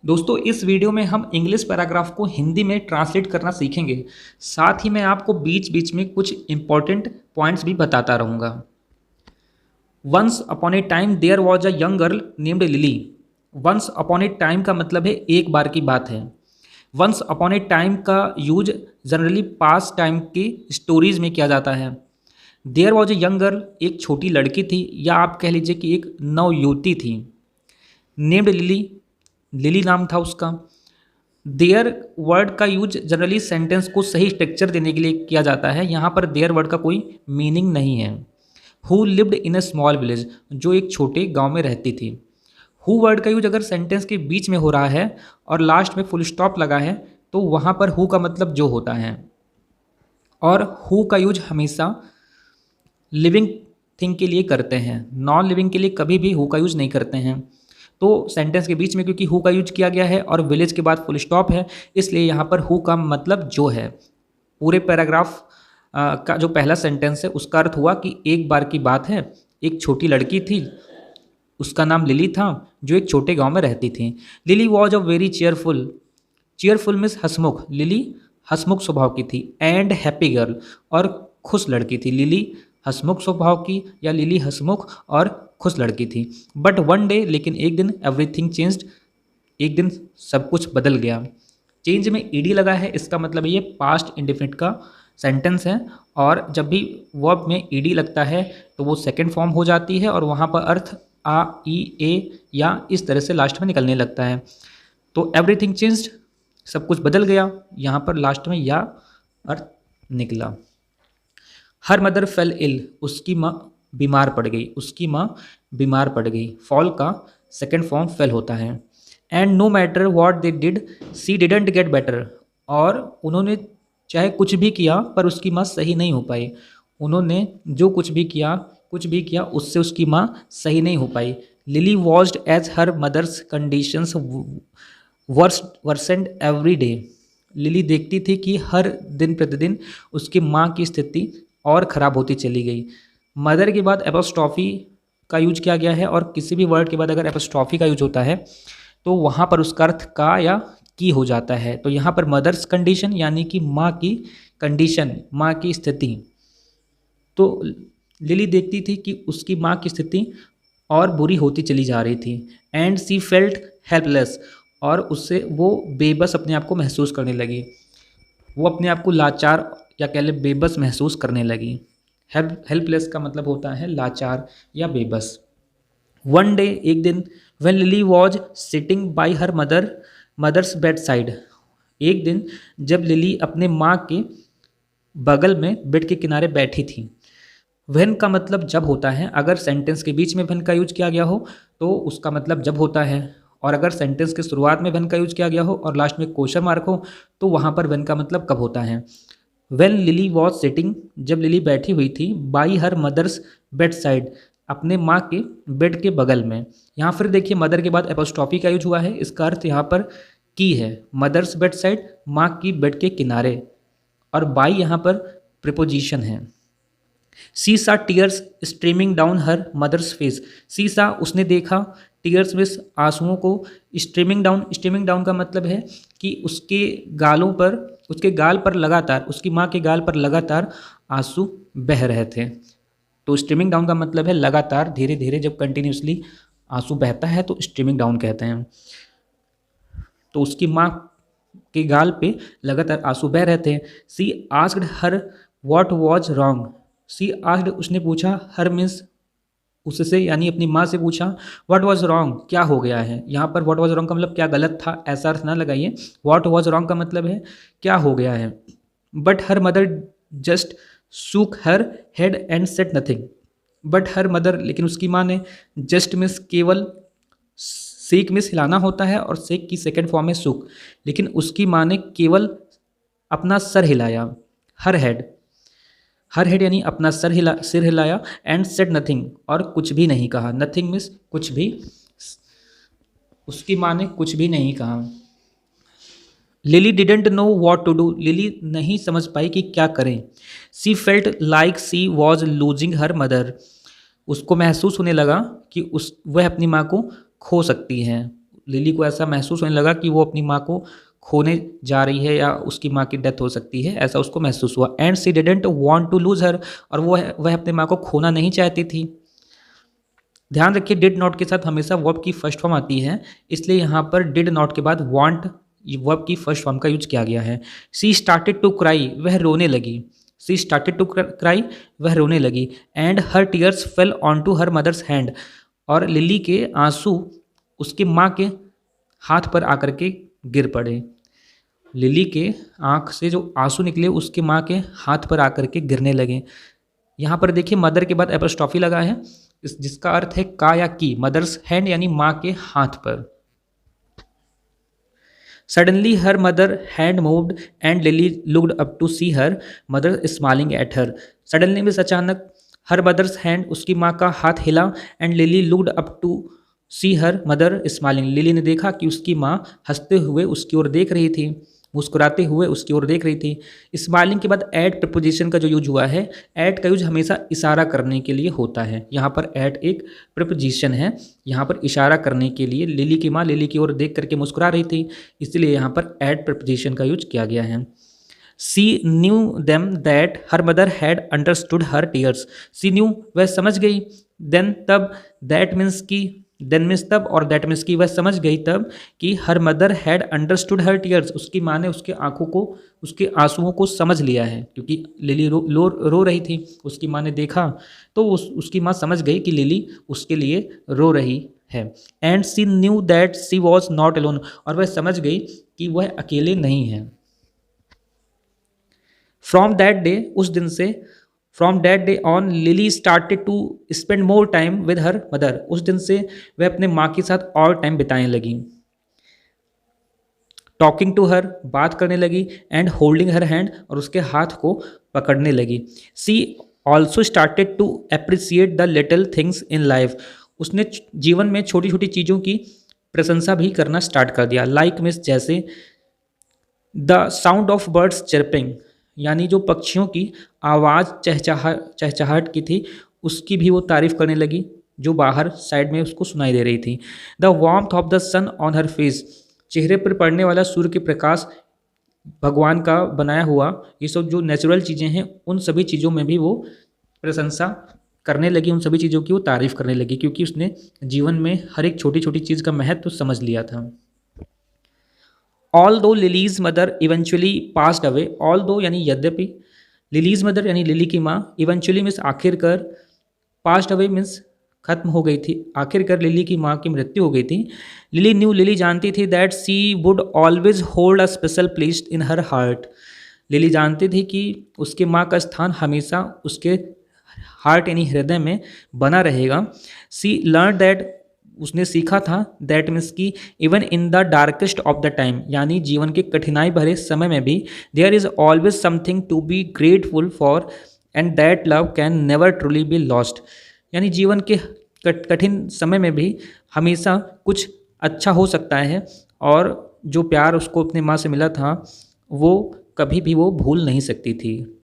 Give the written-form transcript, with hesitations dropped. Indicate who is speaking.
Speaker 1: दोस्तों इस वीडियो में हम इंग्लिश पैराग्राफ को हिंदी में ट्रांसलेट करना सीखेंगे। साथ ही मैं आपको बीच बीच में कुछ इंपॉर्टेंट पॉइंट्स भी बताता रहूँगा। Once upon a time there was a young girl named Lily. Once upon a time का मतलब है एक बार की बात है। वंस अपॉन ए टाइम का यूज जनरली पास्ट टाइम की स्टोरीज में किया जाता है। There was a young girl, एक छोटी लड़की थी, या आप कह लीजिए कि एक नवयुवती थी। नेम्ड लिली, लिली नाम था उसका। देयर वर्ड का यूज जनरली सेंटेंस को सही स्ट्रक्चर देने के लिए किया जाता है। यहाँ पर देयर वर्ड का कोई मीनिंग नहीं है। Who lived in a small village, जो एक छोटे गांव में रहती थी। हु वर्ड का यूज अगर सेंटेंस के बीच में हो रहा है और लास्ट में फुल स्टॉप लगा है तो वहाँ पर हु का मतलब जो होता है। और हु का यूज हमेशा लिविंग थिंग के लिए करते हैं, नॉन लिविंग के लिए कभी भी हु का यूज नहीं करते हैं। तो सेंटेंस के बीच में क्योंकि हु का यूज किया गया है और विलेज के बाद फुल स्टॉप है, इसलिए यहाँ पर हु का मतलब जो है। पूरे पैराग्राफ का जो पहला सेंटेंस है उसका अर्थ हुआ कि एक बार की बात है, एक छोटी लड़की थी, उसका नाम लिली था, जो एक छोटे गांव में रहती थी। Lily was a very cheerful, cheerful means हंसमुख, लिली हंसमुख स्वभाव की थी। एंड हैप्पी गर्ल, और खुश लड़की थी। लिली हंसमुख स्वभाव की या लिली हंसमुख और खुश लड़की थी। बट वन डे, लेकिन एक दिन, एवरीथिंग चेंज्ड, एक दिन सब कुछ बदल गया। चेंज में ईडी लगा है, इसका मतलब ये पास्ट इंडेफिनिट का सेंटेंस है। और जब भी वर्ब में ईडी लगता है तो वो सेकंड फॉर्म हो जाती है और वहाँ पर अर्थ आ, ई, ए या इस तरह से लास्ट में निकलने लगता है। तो एवरीथिंग चेंज्ड, सब कुछ बदल गया, यहाँ पर लास्ट में या अर्थ निकला। हर मदर फेल इल, उसकी माँ बीमार पड़ गई, उसकी माँ बीमार पड़ गई। फॉल का सेकंड फॉर्म फेल होता है। And no matter what they did she didn't get better, और उन्होंने चाहे कुछ भी किया पर उसकी माँ सही नहीं हो पाई। उन्होंने जो कुछ भी किया उससे उसकी माँ सही नहीं हो पाई। Lily watched as her mother's conditions worsened every day. Lily देखती थी कि हर दिन प्रतिदिन उसकी माँ की स्थिति और ख़राब होती चली गई। मदर के बाद एपोस्ट्रॉफी का यूज किया गया है, और किसी भी वर्ड के बाद अगर एपोस्ट्रॉफी का यूज होता है तो वहाँ पर उसका अर्थ का या की हो जाता है। तो यहाँ पर मदर्स कंडीशन यानी कि माँ की कंडीशन, माँ की स्थिति। तो लिली देखती थी कि उसकी माँ की स्थिति और बुरी होती चली जा रही थी। एंड सी फेल्ट हेल्पलेस, और उससे वो बेबस अपने आप को महसूस करने लगी। वो अपने आप को लाचार या कह ले बेबस महसूस करने लगी। हेल्पलेस का मतलब होता है लाचार या बेबस। वन डे, एक दिन, when Lily was sitting by her mother's bedside, एक दिन जब लिली अपने माँ के बगल में बेड के किनारे बैठी थी। वेन का मतलब जब होता है, अगर सेंटेंस के बीच में वेन का यूज किया गया हो तो उसका मतलब जब होता है, और अगर सेंटेंस के शुरुआत में वेन का यूज किया गया हो और लास्ट में क्वेश्चन मार्क हो तो वहाँ पर वेन का मतलब कब होता है। वेन लिली वॉज सिटिंग, जब लिली बैठी हुई थी, by her mother's bedside, अपने माँ के बेड के बगल में। यहाँ फिर देखिए मदर के बाद एपोस्ट्रॉफी का यूज हुआ है, इसका अर्थ यहाँ पर की है। मदर्स बेड साइड, माँ की बेड के किनारे, और बाई यहाँ पर प्रिपोजिशन है। She saw tears streaming down her mother's face, she saw उसने देखा, टीयर्स में आंसुओं को, स्ट्रीमिंग डाउन का मतलब है कि उसके गालों पर, उसके गाल पर लगातार, उसकी माँ के गाल पर लगातार आंसू बह रहे थे। तो स्ट्रीमिंग डाउन का मतलब है लगातार, धीरे धीरे, जब कंटिन्यूसली आंसू बहता है तो स्ट्रीमिंग डाउन कहते हैं। तो उसकी माँ के गाल पे लगातार आंसू बह रहे थे। She asked her what was wrong, she asked उसने पूछा, हर मीन्स उससे यानी अपनी माँ से पूछा, व्हाट वाज रॉन्ग क्या हो गया है। यहाँ पर व्हाट वाज रॉन्ग का मतलब क्या गलत था, ऐसा अर्थ ना लगाइए। व्हाट वाज रॉन्ग का मतलब है क्या हो गया है। But her mother just shook her head and said nothing, but her mother, लेकिन उसकी माँ ने, जस्ट मीन्स केवल, सेक मीन्स हिलाना होता है और सेक की सेकेंड फॉर्म है सुक, लेकिन उसकी माँ ने केवल अपना सर हिलाया। हर हेड यानी अपना सिर हिलाया। एंड सेड नथिंग, और कुछ भी नहीं कहा। नथिंग मीन्स कुछ भी, उसकी माँ ने कुछ भी नहीं कहा। Lily didn't know what to do, Lily नहीं समझ पाई कि क्या करें। She felt like she was losing her mother, उसको महसूस होने लगा कि वह अपनी माँ को खो सकती है। लिली को ऐसा महसूस होने लगा कि वो अपनी माँ को खोने जा रही है या उसकी माँ की डेथ हो सकती है, ऐसा उसको महसूस हुआ। And she didn't want to lose her, और वह अपनी माँ को खोना नहीं चाहती थी। ध्यान रखिए डिड नॉट के साथ हमेशा वर्ब की फर्स्ट फॉर्म आती है, इसलिए यहाँ पर डिड नॉट के बाद वांट वर्ब की फर्स्ट फॉर्म का यूज किया गया है। सी स्टार्टेड टू क्राई, वह रोने लगी। सी स्टार्टेड टू क्राई, वह रोने लगी। And her tears fell on to her mother's hand, और लिली के आंसू उसकी माँ के हाथ पर आकर के गिर पड़े। लिली के आंख से जो आंसू निकले उसकी माँ के हाथ पर आकर के गिरने लगे। यहाँ पर देखिए मदर के बाद एपोस्ट्रॉफी लगा है, जिसका अर्थ है का या की, मदर्स हैंड यानी माँ के हाथ पर। Suddenly her mother hand moved and Lily looked up to see her mother smiling at her. Suddenly means अचानक, हर मदर्स हैंड उसकी माँ का हाथ हिला, and Lily looked up to see her mother smiling, Lily ने देखा कि उसकी माँ हंसते हुए उसकी ओर देख रही थी, मुस्कुराते हुए उसकी ओर देख रही थी। स्माइलिंग के बाद एट प्रपोजिशन का जो यूज हुआ है, एट का यूज हमेशा इशारा करने के लिए होता है। यहाँ पर एट एक प्रपोजिशन है, यहाँ पर इशारा करने के लिए लिली की माँ लिली की ओर देख करके मुस्कुरा रही थी, इसलिए यहाँ पर एट प्रपोजिशन का यूज किया गया है। She knew them that her mother had understood her tears. She knew, वह समझ गई, देन तब, दैट मीन्स की, देन मीन्स तब, और दैट मीन्स की वह समझ गई तब कि हर mother had understood her tears, उसकी माँ ने उसके आंखों को, उसके आंसुओं को समझ लिया है, क्योंकि लिली रो रही थी, उसकी माँ ने देखा तो उसकी माँ समझ गई कि लिली उसके लिए रो रही है। And she knew that she was not alone, और वह समझ गई कि वह अकेले नहीं है। फ्रॉम दैट डे, उस दिन से, from that day on Lily started to spend more time with her mother, उस दिन से वह अपने माँ के साथ और टाइम बिताने लगी। टॉकिंग टू हर, बात करने लगी, एंड होल्डिंग हर हैंड, और उसके हाथ को पकड़ने लगी। She also started to appreciate the little things in life, उसने जीवन में छोटी छोटी चीज़ों की प्रशंसा भी करना स्टार्ट कर दिया। लाइक मिस, जैसे the sound of birds chirping, यानी जो पक्षियों की आवाज़ चहचहाट की थी उसकी भी वो तारीफ़ करने लगी, जो बाहर साइड में उसको सुनाई दे रही थी। The warmth of the sun on her face, चेहरे पर पड़ने वाला सूर्य के प्रकाश, भगवान का बनाया हुआ, ये सब जो नेचुरल चीज़ें हैं उन सभी चीज़ों में भी वो प्रशंसा करने लगी, उन सभी चीज़ों की वो तारीफ़ करने लगी, क्योंकि उसने जीवन में हर एक छोटी छोटी चीज़ का महत्व समझ लिया था। ऑल दो lilies mother eventually passed away, all दो यानी यद्यपि, लिलीज मदर यानी लिली की माँ, इवेंचुअली मीन्स आखिरकार, पास्ड अवे मीन्स खत्म हो गई थी, आखिरकार लिली की माँ की मृत्यु हो गई थी। लिली न्यू, लिली जानती थी that she would always hold a special place in her heart, Lily जानती थी कि उसके माँ का स्थान हमेशा उसके हार्ट यानी हृदय में बना रहेगा। सी लर्न दैट, उसने सीखा था, दैट मीन्स की even in the darkest of the time, यानी जीवन के कठिनाई भरे समय में भी, there is always something to be grateful for, and that love can never truly be lost, यानी जीवन के कठिन समय में भी हमेशा कुछ अच्छा हो सकता है, और जो प्यार उसको अपनी माँ से मिला था वो कभी भी वो भूल नहीं सकती थी।